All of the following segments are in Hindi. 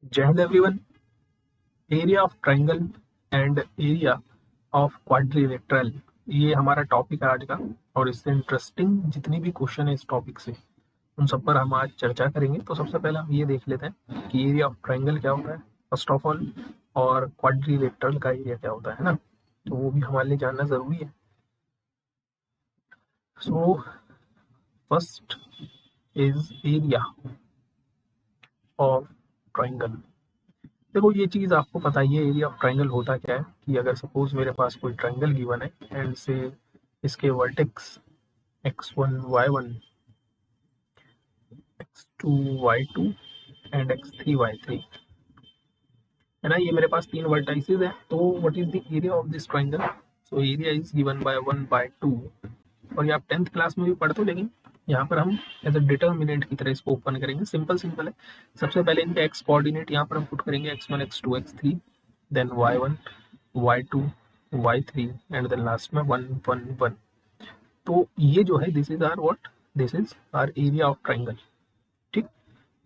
जय Hind everyone. Area of triangle and area of quadrilateral, ये हमारा टॉपिक है आज का। और इससे इंटरेस्टिंग जितनी भी क्वेश्चन है इस टॉपिक से, उन सब पर हम आज चर्चा करेंगे। तो सबसे पहले हम ये देख लेते हैं कि एरिया ऑफ ट्रायंगल क्या होता है फर्स्ट ऑफ ऑल, और क्वाड्रिलेटरल का एरिया क्या होता है ना। तो वो भी हमारे लिए जानना ज़रूरी है। So first is area of triangle. देखो, ये चीज़ आपको पता ही है, एरिया ऑफ ट्रायंगल होता क्या है कि अगर सपोज मेरे पास कोई ट्रायंगल गिवन है एंड से इसके vertex x1 y1 x2 y2 and x3 y3 है ना। ये मेरे पास तीन वर्टाइसेस है। तो what is the area of this triangle? So area is given bye 1/2। और ये आप 10th क्लास में भी पढ़ते हो, लेकिन यहाँ पर हम एज अ डिटर्मिनेंट की तरह इसको ओपन करेंगे। सिंपल सिंपल है। सबसे पहले इनके एक्स कोऑर्डिनेट यहाँ पर हम पुट करेंगे x1 x2 x3, then y1 y2 y3 and then last में 1 1 1। तो ये जो है this is our what, this is our area of triangle. ठीक,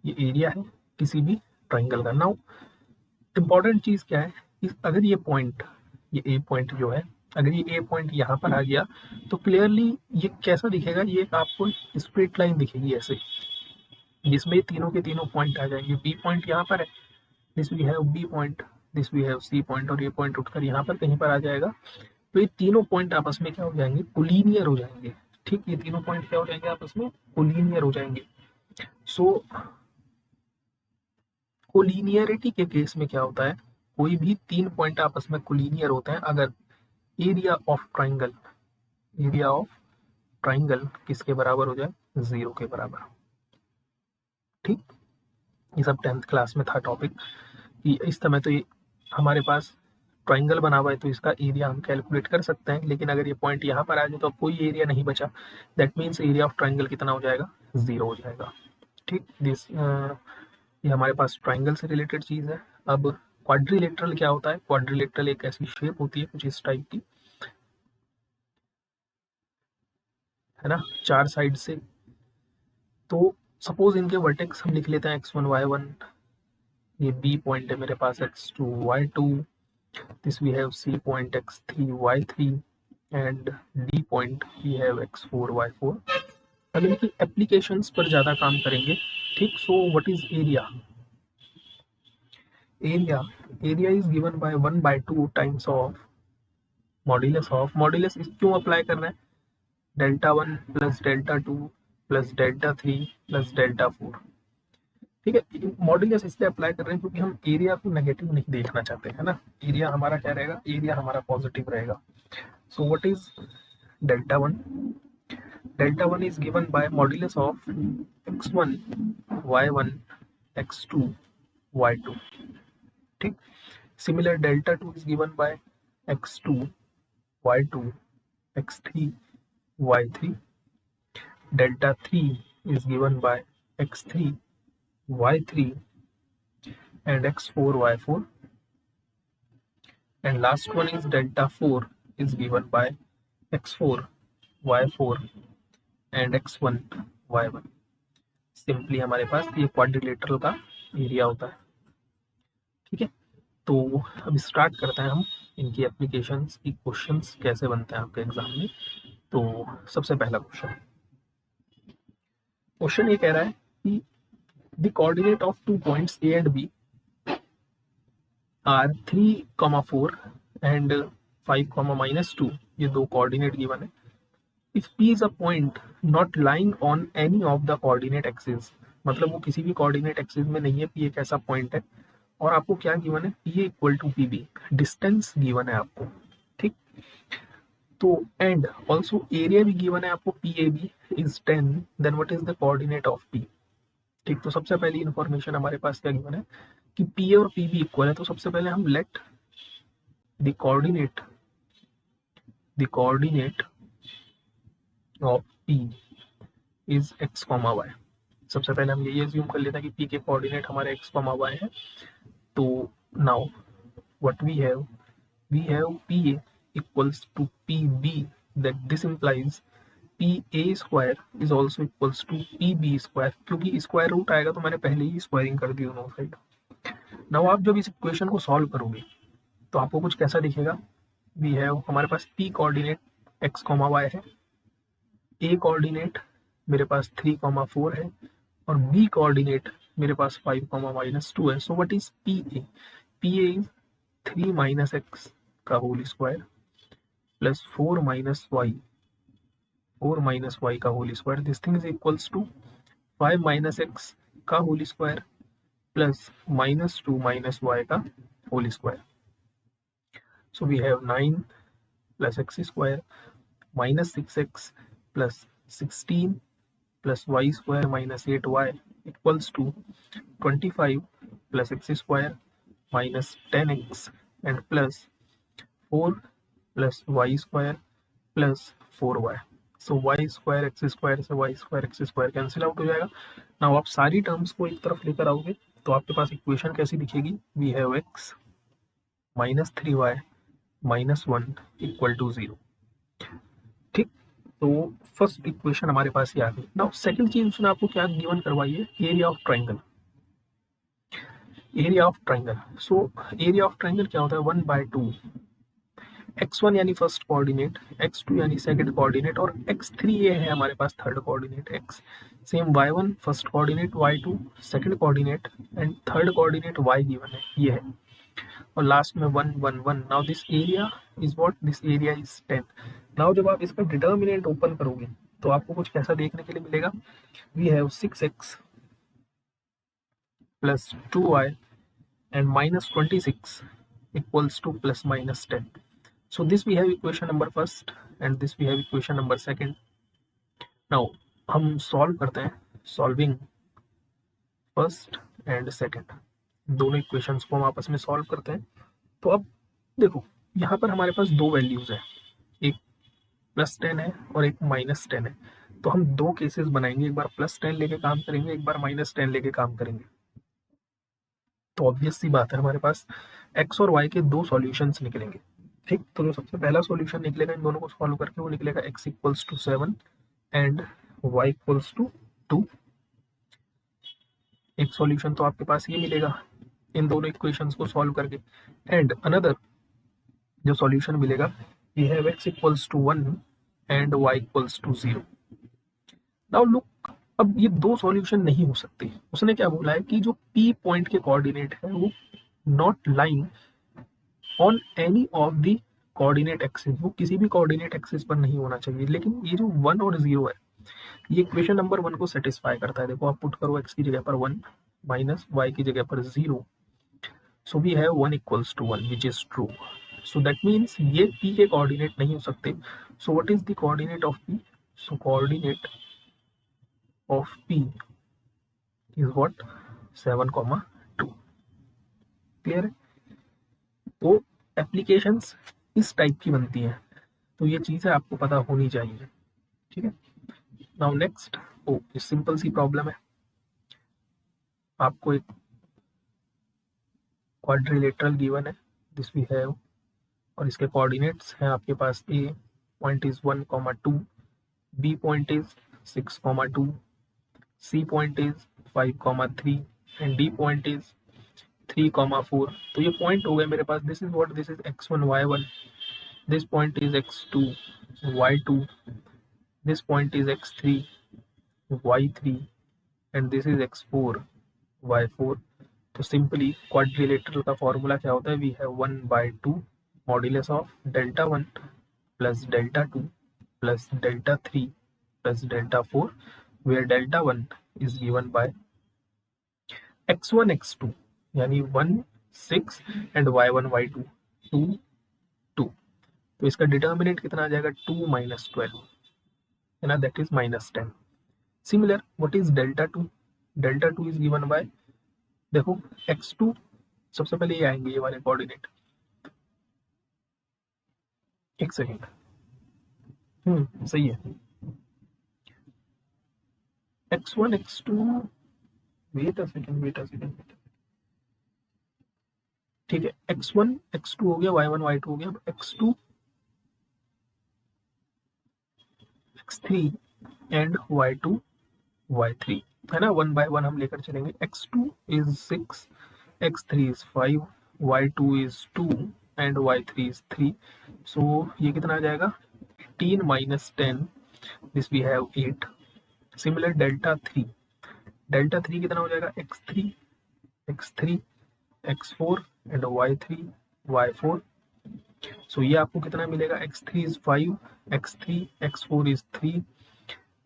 ये एरिया है किसी भी ट्रायंगल का। नाउ इंपॉर्टेंट चीज क्या है कि अगर ये पॉइंट, ये ए पॉइंट जो है, अगर ये ए पॉइंट यहाँ पर आ गया तो क्लियरली ये कैसा दिखेगा, ये आपको स्ट्रेट लाइन दिखेगी ऐसे, जिसमें तीनों के तीनों पॉइंट आ जाएंगे। बी पॉइंट यहाँ पर है, this we have B point, this we have C point, और ये पॉइंट उठकर यहाँ पर कहीं पर आ जाएगा। तो ये तीनों पॉइंट आपस में क्या हो जाएंगे, कोलिनियर हो जाएंगे। ठीक, ये तीनों पॉइंट क्या हो जाएंगे, आपस में कोलिनियर हो जाएंगे। सो कोलिनियरिटी के केस में क्या होता है, कोई भी तीन पॉइंट आपस में कोलिनियर होते हैं अगर area of triangle, area of triangle किसके बराबर हो जाए, 0 के बराबर। ठीक, ये सब 10th क्लास में था टॉपिक कि इस समय तो ये हमारे पास ट्राइंगल बना हुआ है तो इसका एरिया हम कैलकुलेट कर सकते हैं, लेकिन अगर ये पॉइंट यहाँ पर आ जाए तो अब कोई एरिया नहीं बचा। That means area of triangle कितना हो जाएगा, 0 हो जाएगा। ठीक, दिस ये हमारे पास ट्राइंगल से रिलेटेड चीज़ है। अब क्वाड्रिलेटरल क्या होता है? क्वाड्रिलेटरल एक ऐसी शेप होती है कुछ इस टाइप की, है ना, चार साइड से। तो सपोज इनके वर्टेक्स हम लिख लेते हैं x1 y1, ये b पॉइंट है मेरे पास x2 y2, this we have c point x3 y3 and d point we have x4 y4। अब इनकी एप्लीकेशंस पर ज़्यादा काम करेंगे। ठीक, सो what is area? Area, area is given bye 1/2 times of modulus of, modulus क्यों अप्लाई कर रहे हैं, delta 1 plus delta 2 plus delta 3 plus delta 4। ठीक है, मॉड्यूलस इसलिए अप्लाई कर रहे हैं क्योंकि हम एरिया को नेगेटिव नहीं देखना चाहते, है ना। एरिया हमारा क्या रहेगा, एरिया हमारा पॉजिटिव रहेगा। सो what is delta 1? Delta 1 is given bye modulus of x1 y1 x2 y2। ठीक, similar delta 2 is given bye x2 y2 x3 y3, delta 3 is given by x3 y3 and x4 y4, and last one is delta 4 is given by x4 y4 and x1 y1। Simply हमारे पास ये क्वाड्रिलेटरल का एरिया होता है। ठीक है, तो अब स्टार्ट करते हैं हम इनकी एप्लीकेशंस की, क्वेश्चंस कैसे बनते हैं आपके एग्जाम में। तो सबसे पहला क्वेश्चन, क्वेश्चन ये कह रहा है कि the coordinate of 2 points A and B are 3, 4 and 5, -2, ये दो कोऑर्डिनेट गिवन है। If P is a point not lying on any of the coordinate axis, मतलब वो किसी भी कोऑर्डिनेट एक्सिस में नहीं है, पी एक ऐसा पॉइंट है। और आपको क्या गिवन है, P equal to P B, distance given है आपको। ठीक, तो एंड ऑल्सो एरिया भी गिवन है आपको, P A B is 10, then what is the coordinate of P. ठीक, तो सबसे पहली इंफॉर्मेशन हमारे पास क्या गिवन है कि पी ए और पी बी इक्वल है। तो सबसे पहले हम late the coordinate of p is x, y। सबसे पहले हम यही एज्यूम कर लेते हैं कि p के कोऑर्डिनेट हमारे x, y है। तो now what we have pa equals to pb, that this implies pa square is also equals to pb square. क्योंकि स्क्वायर रूट आएगा तो मैंने पहले ही स्क्वायरिंग कर दी दोनों साइड। नाउ आप जब इस इक्वेशन को सॉल्व करोगे तो आपको कुछ कैसा दिखेगा, वी हैव हमारे पास p कोऑर्डिनेट x, y है, a कोऑर्डिनेट मेरे पास 3, 4 है और b कोऑर्डिनेट मेरे पास 5, -2 है. So what is pa? pa is 3 - x का होल स्क्वायर प्लस 4 - y का whole square. This thing is equals to 5 - x का होल स्क्वायर प्लस -2 - y का whole square. So we have 9 plus x square minus 6x plus 16 plus y square minus 8y equals to 25 plus x square minus 10x and plus 4 plus y square plus 4y. So y square x square से y square x square cancel out हो जाएगा. नाउ आप सारी टर्म्स को एक तरफ लेकर आओगे तो आपके पास इक्वेशन कैसी दिखेगी, we have x minus 3y -1 equal to 0. ठीक, तो फर्स्ट इक्वेशन हमारे पास ये आ गई. नाउ सेकंड चीज उसने आपको क्या गिवन करवाई है, area of triangle. Area of triangle, so area of triangle क्या होता है, 1/2 x1 यानी फर्स्ट कोऑर्डिनेट, x2 यानी सेकंड कोऑर्डिनेट और x3 ये है हमारे पास third coordinate. x same y1 first coordinate, y2 second coordinate and third coordinate y given है, ये है और लास्ट में 1 1 1. Now this area is what, this area is 10. Now जब आप इसका डिटर्मिनेंट ओपन करोगे तो आपको कुछ कैसा देखने के लिए मिलेगा, we have 6x plus 2y and -26 equals to ±10. So this we have equation number first and this we have equation number second. Now हम सॉल्व करते हैं, सॉल्विंग फर्स्ट एंड सेकंड, दोनों इक्वेशंस को हम आपस में सॉल्व करते हैं. तो अब देखो यहाँ पर हमारे पास दो वैल्यूज है, एक +10 है और एक -10 है. तो हम दो केसेस बनाएंगे, एक बार +10 लेके काम करेंगे, एक बार -10 लेके काम करेंगे. तो ऑब्वियस सी बात है हमारे पास x और y के दो सॉल्यूशंस निकलेंगे. ठीक, तो जो सबसे पहला सॉल्यूशन निकलेगा इन दोनों को सॉल्व करके वो निकलेगा x equals to 7 and y equals to 2. एक सॉल्यूशन तो आपके पास ये मिलेगा इन दोनों इक्वेशंस को सॉल्व करके, एंड अनदर जो सॉल्यूशन मिलेगा we have x equals to 1 and y equals to 0. Now look, अब ये दो सॉल्यूशन नहीं हो सकते. उसने क्या बोला है कि जो p पॉइंट के कोऑर्डिनेट है वो not lying on any of the coordinate axis, वो किसी भी कोऑर्डिनेट एक्सिस पर नहीं होना चाहिए. लेकिन ये जो 1 और 0 है ये इक्वेशन नंबर 1 को सेटिस्फाई करता है. देखो आप पुट करो x की जगह पर 1 माइनस y की जगह पर 0. So we have 1 equals to 1 which is true. So that means ये p के कोऑर्डिनेट नहीं हो सकते. So what is the coordinate of p, so coordinate of p is what 7,2. Clear है. तो एप्लीकेशंस इस टाइप की बनती हैं, तो ये चीज़ें आपको पता होनी चाहिए. ठीक है. नाउ नेक्स्ट, ये सिंपल सी प्रॉब्लम है. आपको एक क्वाड्रिलेटरल गिवन है, दिस वी हैव, और इसके कोऑर्डिनेट्स हैं आपके पास, A point is 1,2, B point is 6,2, C point is 5,3 and D point is 3,4. तो ये पॉइंट हो गए मेरे पास. This is what, this is x1 y1, this point is x2 y2, this point is x3 y3 and this is x4 y4. तो सिंपली क्वाड्रिलेटरल का फॉर्मूला क्या होता है, we have 1/2 modulus of Δ1 plus Δ2 plus Δ3 plus Δ4 where Δ1 is given by x1 x2 यानी 1 6 एंड y1 y2 2 2. तो इसका डिटर्मिनेंट कितना आ जाएगा, 2 - 12 है ना, that is -10. Similar what is Δ2, Δ2 is given by, देखो x2 सबसे पहले ये आएंगे ये वाले कोऑर्डिनेट. एक सेकेंड, सही है. x1 x2, wait a second. ठीक है, x1 x2 हो गया, y1 y2 हो गया. x2 x3 and y2 y3 है ना, 1 by 1 हम लेकर चलेंगे. x2 is 6 x3 is 5, y2 is 2 and y3 is 3. So ये कितना आ जाएगा 18 minus 10, this we have 8. Similar delta 3 कितना हो जाएगा x3 x4 and y3 y4. So ये आपको कितना मिलेगा x3 is 5, x3 x4 is 3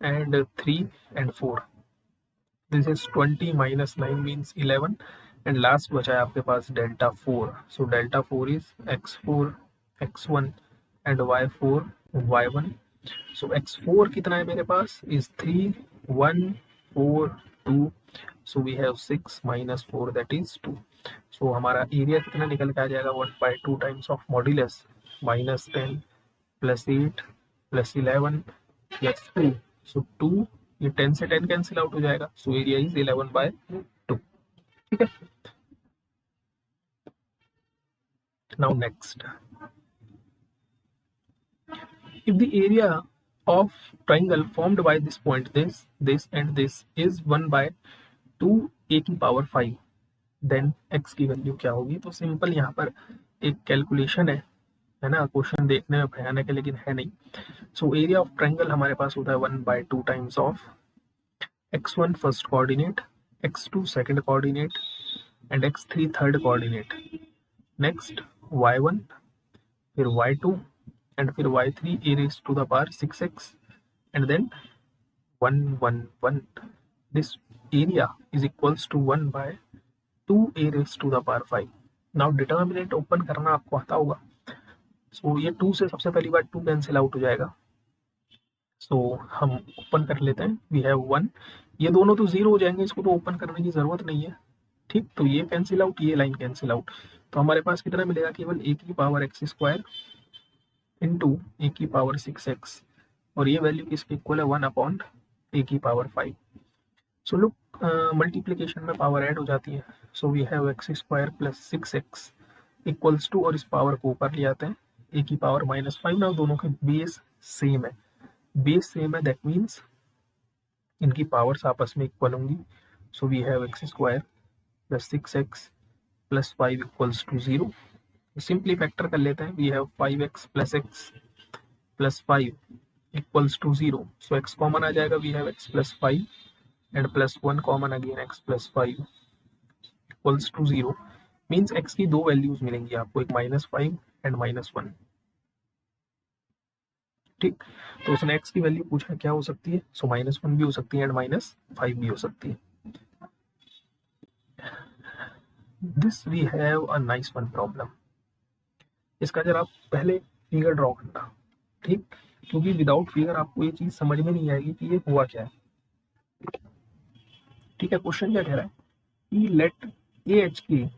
and 3 and 4. This is 20 minus 9 means 11 and last बचा है आपके पास delta 4. So delta 4 is x4 x1 and y4 y1. So x4 कितना है मेरे पास is 3 1 4 2. So we have 6 minus 4 that is 2. So हमारा एरिया कितना निकल के आ जाएगा 1/2 times of modulus minus 10 plus 8 plus 11 plus 2. So 2 ये 10 से 10 कैंसिल आउट हो जाएगा. So area is 11/2. ठीक है. Now next, if the area of triangle formed by this point this and this is 1/2 a की पावर 5, देन x की वैल्यू क्या होगी. तो सिंपल यहाँ पर एक कैलकुलेशन है ना. क्वेश्चन देखने में भयानक है लेकिन है नहीं. सो एरिया ऑफ ट्रायंगल हमारे पास होता है 1/2 times of x1 first coordinate, x2 second coordinate and x3 third coordinate. Next y1 फिर y2 एंड फिर y3 e raised to the power 6x and then 1 1 1. This area is equals to 1/2 a raised to the power 5. Now determinant open करना आपको आता होगा. सो ये 2 से सबसे पहली बार 2 कैंसिल आउट हो जाएगा. सो हम ओपन कर लेते हैं. We have 1. ये दोनों तो 0 हो जाएंगे, इसको तो ओपन करने की ज़रूरत नहीं है. ठीक, तो ये कैंसिल आउट, ये लाइन कैंसिल आउट. तो हमारे पास कितना मिलेगा, केवल a की पावर x² इंटू a की पावर 6x और ये वैल्यू किसके इक्वल है 1 a की पावर 5. सो लुक, मल्टीप्लीकेशन में पावर ऐड हो जाती है. So we have x² plus 6x equals to, और इस पावर को ऊपर ले आते हैं a की पावर -5. ना दोनों के बेस सेम है, दैट मीन्स इनकी पावर्स आपस में इक्वल होंगी. So we have x² plus 6x plus 5 equals to 0. Simply factor कर लेते हैं. We have 5x plus x plus 5 equals to 0. So x common आ जाएगा. We have x plus 5 and plus 1 common again, x plus 5 equals to 0. Means x की दो वैल्यूज मिलेंगी आपको, एक -5 एंड -1. ठीक, तो उसने x की वैल्यू पूछा क्या हो सकती है. सो -1 भी हो सकती है एंड -5 भी हो सकती है. This we have a nice one problem. इसका जरा आप पहले फिगर ड्रॉ करना. ठीक, क्योंकि विदाउट फिगर आपको ये चीज समझ में नहीं आएगी कि ये हुआ क्या है. ठीक है, क्वेश्चन क्या कह रहा है कि let AHK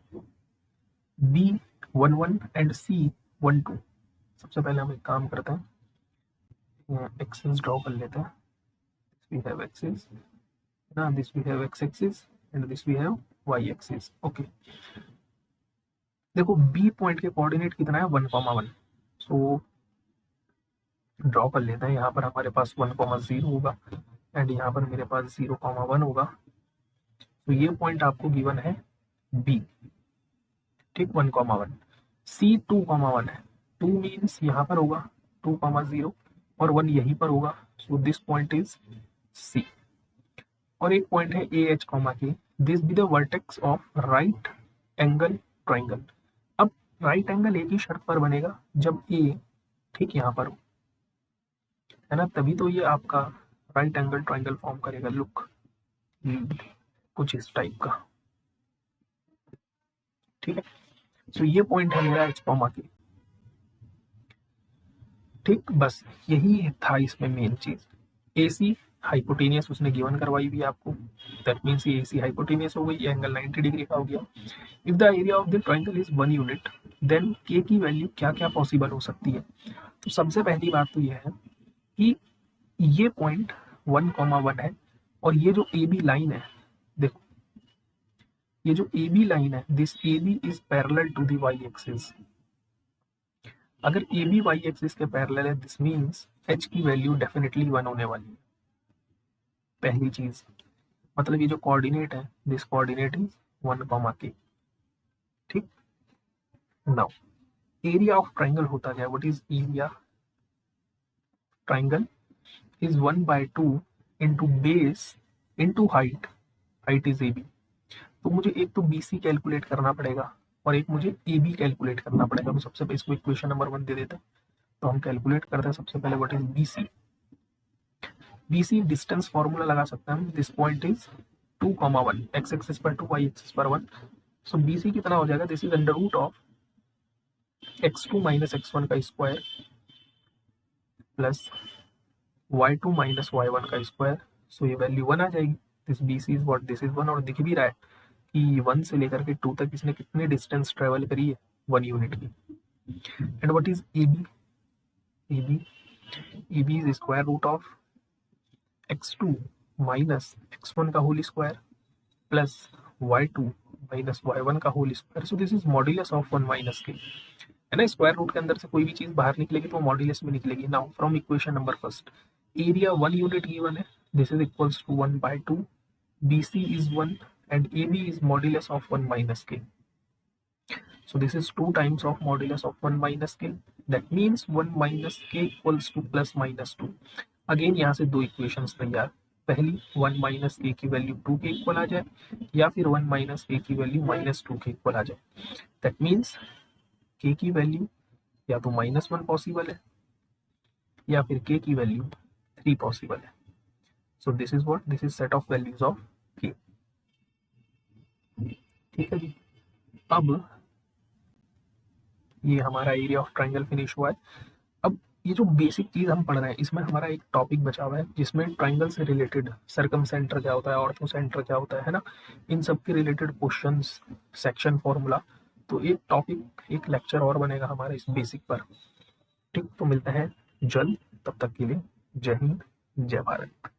B 11 and C 12. सबसे पहले हम एक काम करते हैं, एक्सिस ड्रॉ कर लेते हैं. वी हैव एक्सिस ना, this we have x axis and this we have y axis. Okay, देखो B पॉइंट के कोऑर्डिनेट कितना है 1,1. सो ड्रॉ कर लेते हैं. यहाँ पर हमारे पास 1,0 होगा एंड यहाँ पर मेरे पास 0,1 होगा. तो ये पॉइंट आपको गिवन है B. ठीक, 1,1. C 2,1 है. 2 मीन्स यहाँ पर होगा 2,0 और 1 यहीं पर होगा. So this point is C. और एक पॉइंट है AH, K. This be the vertex of right angle triangle. अब राइट एंगल एक ही शर्त पर बनेगा जब A ठीक यहाँ पर हो, है ना, तभी तो ये आपका राइट एंगल ट्राइंगल फॉर्म करेगा. लुक, कुछ इस टाइप का. ठीक है, सो ये पॉइंट है मेरा H, K. ठीक, बस यही था इसमें मेन चीज. AC हाइपोटेनियस उसने गिवन करवाई भी आपको, दैट मीन्स ये AC हाइपोटेनियस हो गई, ये एंगल 90 डिग्री का हो गया. If the area of the triangle is 1 unit then K की वैल्यू क्या क्या पॉसिबल हो सकती है. तो सबसे पहली बात तो यह है कि ये पॉइंट 1,1 है और ये जो AB लाइन है, देखो ये जो AB लाइन है, this AB is parallel to the y axis. अगर AB y एक्सिस के पैरेलल है, दिस मीन्स H की वैल्यू डेफिनेटली 1 होने वाली है. पहली चीज, मतलब ये जो कोऑर्डिनेट है, this coordinate is 1, K. Now area of triangle होता क्या है, what is area triangle is 1/2 into base into height, height is AB। तो मुझे एक तो BC कैलकुलेट करना पड़ेगा और एक मुझे AB कैलकुलेट करना पड़ेगा। तो सबसे पहले इसको इक्वेशन नंबर 1 दे देते हैं, तो हम कैलकुलेट करते हैं सबसे पहले what is BC। BC distance formula लगा सकते हैं हम, this point is 2,1, x axis पर 2, y एक्सिस पर 1। सो BC कितना हो जाएगा, this is under root of x2 minus x1 का square plus y2 minus y1 का स्क्वायर। सो ये वैल्यू 1 आ जाएगी। This BC is what, this is 1, और दिख भी रहा है कि 1 से लेकर के 2 तक इसने कितनी डिस्टेंस ट्रेवल करी है, 1 यूनिट की। And what is AB, AB is square root of x2 minus x1 का whole square plus y2 minus y1 का whole square. So this is modulus of 1 minus k, है ना। स्क्वायर रूट के अंदर से कोई भी चीज बाहर निकलेगी तो मॉड्यूलस में निकलेगी। Now from equation number first, area 1 unit given है, this is equals to 1/2, BC is 1 and AB is modulus of 1 minus k. So this is 2 times of modulus of 1 minus k. That means 1 minus k equals to plus minus 2. Again यहाँ से दो इक्वेशंस तैयार, पहली 1 माइनस के की वैल्यू 2 के इक्वल आ जाए या फिर 1 माइनस के की वैल्यू माइनस 2 के इक्वल आ जाए। दैट मीन्स के की वैल्यू या तो -1 पॉसिबल है या फिर के की वैल्यू 3 पॉसिबल है। सो this is what, this is set of values of के। ठीक है जी। अब ये हमारा एरिया ऑफ ट्राइंगल फिनिश हुआ है। अब ये जो बेसिक चीज हम पढ़ रहे हैं, इसमें हमारा एक टॉपिक बचा हुआ है जिसमें ट्राइंगल से रिलेटेड सर्कम सेंटर क्या होता है, ऑर्थो सेंटर क्या होता है ना, इन सब के रिलेटेड क्वेश्चंस, सेक्शन फॉर्मूला। तो एक टॉपिक, एक लेक्चर और बनेगा हमारा इस बेसिक पर। ठीक, तो मिलते हैं जल्द, तब तक के लिए जय हिंद, जय भारत।